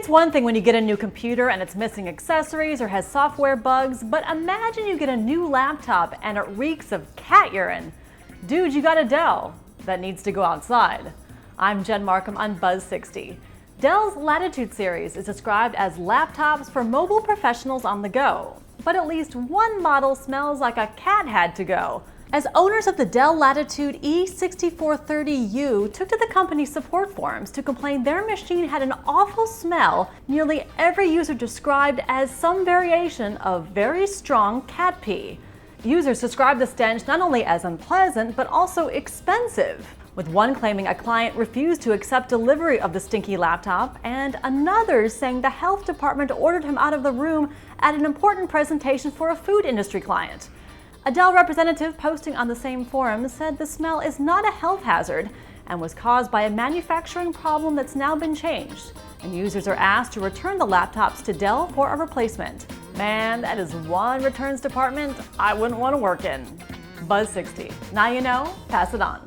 It's one thing when you get a new computer and it's missing accessories or has software bugs, but imagine you get a new laptop and it reeks of cat urine. Dude, you got a Dell that needs to go outside. I'm Jen Markham on Buzz 60. Dell's Latitude series is described as laptops for mobile professionals on the go. But at least one model smells like a cat had to go. As owners of the Dell Latitude E6430U took to the company's support forums to complain their machine had an awful smell, nearly every user described as some variation of very strong cat pee. Users described the stench not only as unpleasant, but also expensive, with one claiming a client refused to accept delivery of the stinky laptop, and another saying the health department ordered him out of the room at an important presentation for a food industry client. A Dell representative posting on the same forum said the smell is not a health hazard and was caused by a manufacturing problem that's now been changed, and users are asked to return the laptops to Dell for a replacement. Man, that is one returns department I wouldn't want to work in. Buzz 60. Now you know, pass it on.